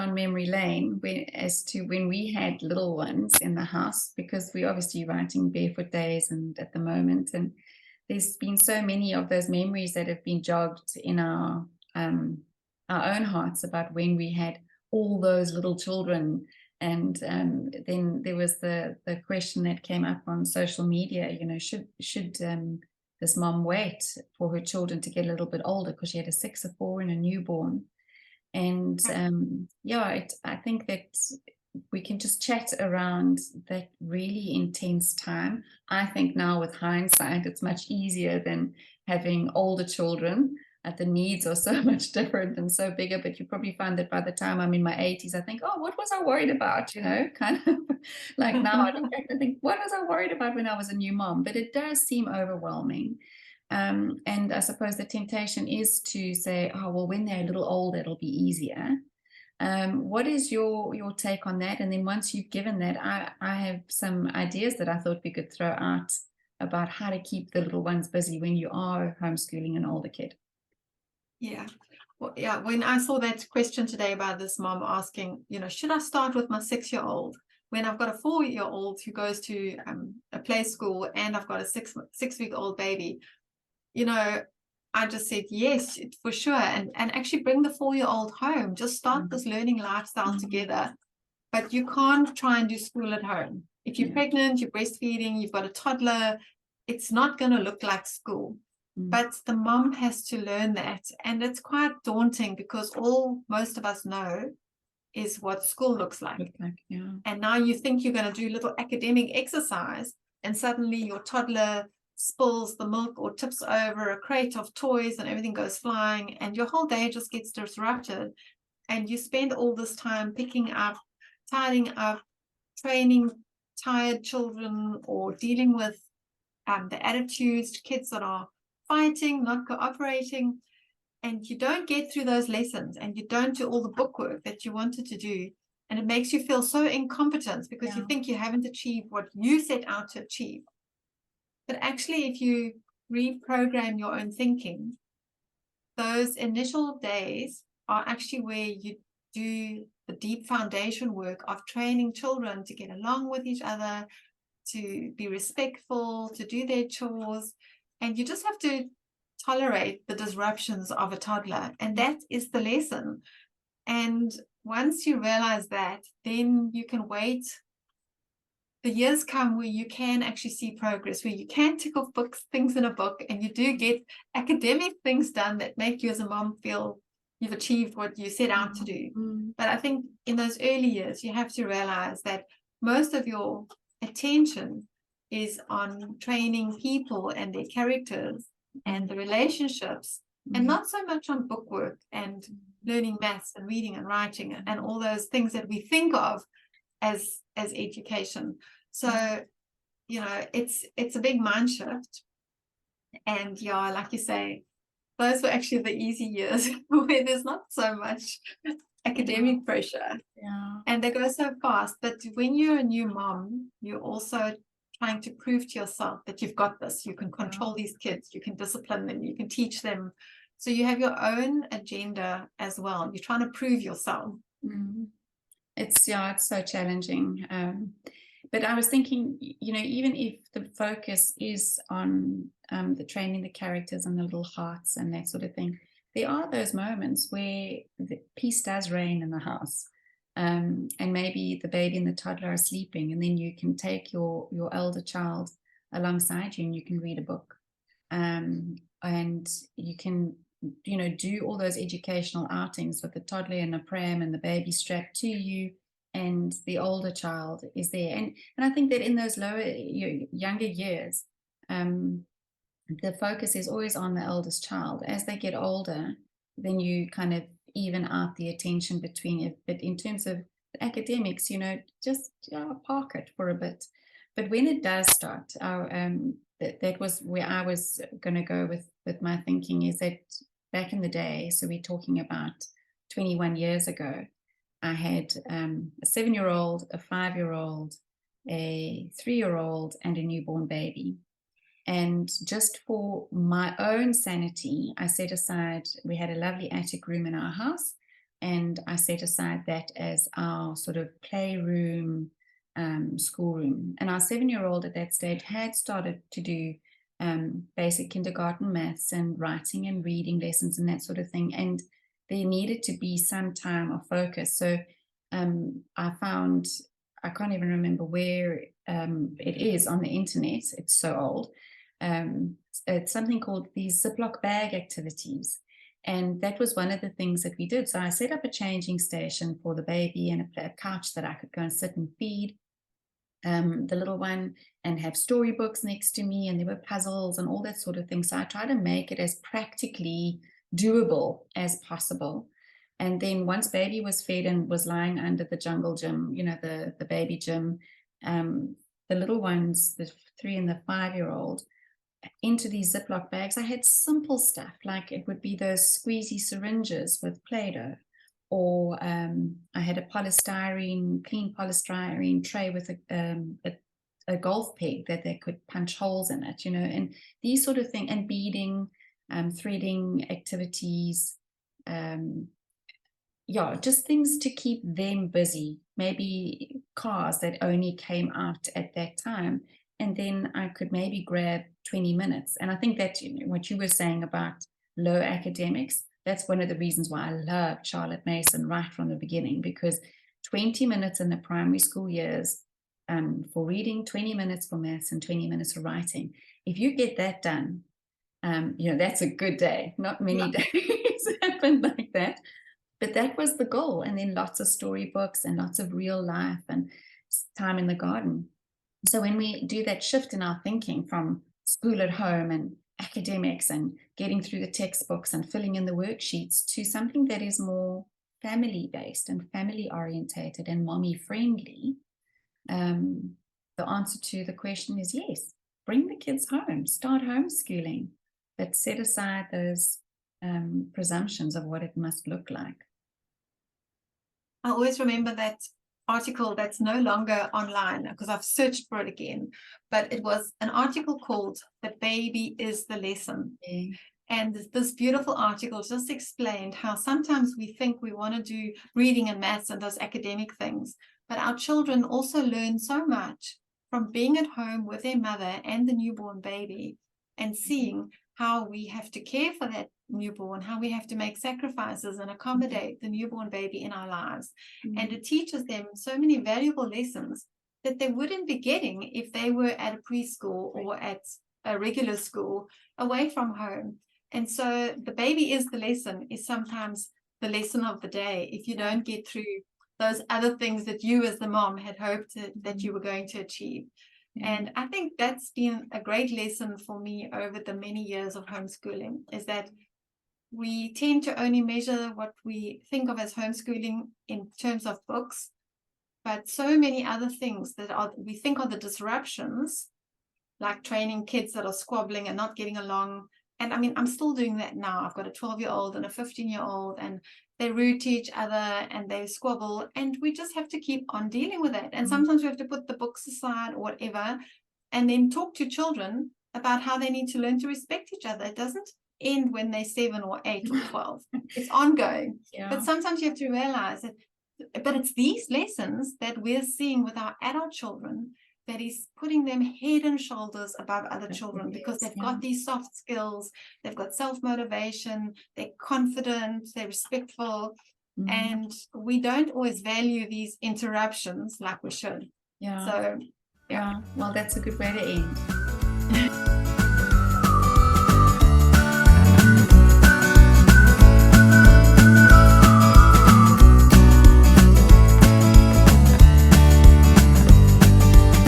down memory lane as to when we had little ones in the house, because we're obviously writing Barefoot Days and at the moment, and there's been so many of those memories that have been jogged in our own hearts about when we had all those little children. And then there was the question that came up on social media, should this mom wait for her children to get a little bit older, because she had a 6, a 4, and a newborn. And I think that we can just chat around that really intense time. I think now with hindsight, it's much easier than having older children. The needs are so much different and so bigger, but you probably find that by the time I'm in my 80s, I think, oh, what was I worried about? Kind of like now I look back and think, what was I worried about when I was a new mom? But it does seem overwhelming. And I suppose the temptation is to say, oh, well, when they're a little older, it'll be easier. What is your take on that? And then once you've given that, I have some ideas that I thought we could throw out about how to keep the little ones busy when you are homeschooling an older kid. Yeah. Well, yeah, when I saw that question today about this mom asking, should I start with my 6-year-old when I've got a 4-year-old who goes to a play school and I've got a 6-week-old baby, I just said yes, for sure. And actually bring the 4-year-old home, just start this learning lifestyle together. But you can't try and do school at home. If you're pregnant, you're breastfeeding, you've got a toddler, it's not going to look like school. But the mom has to learn that. And it's quite daunting, because all most of us know is what school looks like. And now you think you're going to do a little academic exercise, and suddenly your toddler spills the milk or tips over a crate of toys and everything goes flying, and your whole day just gets disrupted. And you spend all this time picking up, tidying up, training tired children, or dealing with the attitudes, kids that are fighting, not cooperating, and you don't get through those lessons, and you don't do all the bookwork that you wanted to do, and it makes you feel so incompetent, because you think you haven't achieved what you set out to achieve. But actually, if you reprogram your own thinking, those initial days are actually where you do the deep foundation work of training children to get along with each other, to be respectful, to do their chores. And you just have to tolerate the disruptions of a toddler. And that is the lesson. And once you realize that, then you can wait. The years come where you can actually see progress, where you can tick off things in a book, and you do get academic things done that make you as a mom feel you've achieved what you set out to do. But I think in those early years, you have to realize that most of your attention is on training people and their characters and the relationships, and not so much on bookwork and learning maths and reading and writing and all those things that we think of as education. So it's a big mind shift. And like you say, those were actually the easy years where there's not so much academic pressure, and they go so fast. But when you're a new mom, you're also trying to prove to yourself that you've got this. You can control these kids, you can discipline them, you can teach them. So you have your own agenda as well. You're trying to prove yourself. It's so challenging. But I was thinking, even if the focus is on the training the characters and the little hearts and that sort of thing, there are those moments where the peace does reign in the house. And maybe the baby and the toddler are sleeping, and then you can take your elder child alongside you and you can read a book. And you can, do all those educational outings with the toddler in a pram and the baby strapped to you, and the older child is there. And I think that in those younger years, the focus is always on the eldest child. As they get older, then you kind of even out the attention between it. But in terms of academics, just park it for a bit. But when it does start, that was where I was going to go with my thinking, is that back in the day, so we're talking about 21 years ago, I had a 7-year-old, a 5-year-old, a 3-year-old, and a newborn baby. And just for my own sanity, I set aside, we had a lovely attic room in our house. and I set aside that as our sort of playroom, schoolroom. And our 7-year-old at that stage had started to do basic kindergarten maths and writing and reading lessons and that sort of thing. And there needed to be some time of focus. So I found, I can't even remember where it is on the internet. It's so old. It's something called these Ziploc bag activities. And that was one of the things that we did. So I set up a changing station for the baby and a couch that I could go and sit and feed the little one, and have storybooks next to me, and there were puzzles and all that sort of thing. So I try to make it as practically doable as possible. And then once baby was fed and was lying under the jungle gym, you know, the baby gym, the little ones, the 3 and the 5-year-old, into these Ziploc bags, I had simple stuff, like it would be those squeezy syringes with Play-Doh, or I had a clean polystyrene tray with a golf peg that they could punch holes in it, you know, and these sort of things, and beading, threading activities, yeah, just things to keep them busy, maybe cars that only came out at that time. And then I could maybe grab 20 minutes. And I think that, you know, what you were saying about low academics, that's one of the reasons why I loved Charlotte Mason right from the beginning, because 20 minutes in the primary school years for reading, 20 minutes for maths, and 20 minutes for writing. If you get that done, you know, that's a good day. Not many days happen like that. But that was the goal. And then lots of storybooks and lots of real life and time in the garden. So when we do that shift in our thinking from school at home and academics and getting through the textbooks and filling in the worksheets to something that is more family based and family orientated and mommy friendly, the answer to the question is yes. Bring the kids home, start homeschooling, but set aside those presumptions of what it must look like. I always remember that article that's no longer online because I've searched for it again, but it was an article called "The Baby is the Lesson." Yeah. And this beautiful article just explained how sometimes we think we want to do reading and maths and those academic things, but our children also learn so much from being at home with their mother and the newborn baby, and seeing how we have to care for that newborn, how we have to make sacrifices and accommodate the newborn baby in our lives. And it teaches them so many valuable lessons that they wouldn't be getting if they were at a preschool or at a regular school away from home. And so the baby is the lesson is sometimes the lesson of the day if you don't get through those other things that you as the mom had hoped that you were going to achieve. And I think that's been a great lesson for me over the many years of homeschooling, is that we tend to only measure what we think of as homeschooling in terms of books, but so many other things that we think are the disruptions, like training kids that are squabbling and not getting along. And I mean, I'm still doing that now. I've got a 12-year-old and a 15-year-old, and they're rude to each other and they squabble, and we just have to keep on dealing with it. And sometimes we have to put the books aside or whatever, and then talk to children about how they need to learn to respect each other. It doesn't end when they're 7 or 8 or 12. It's ongoing. But sometimes you have to realize that, but it's these lessons that we're seeing with our adult children that is putting them head and shoulders above other children, because they've got these soft skills, they've got self-motivation, they're confident, they're respectful, and we don't always value these interruptions like we should. So well, that's a good way to end.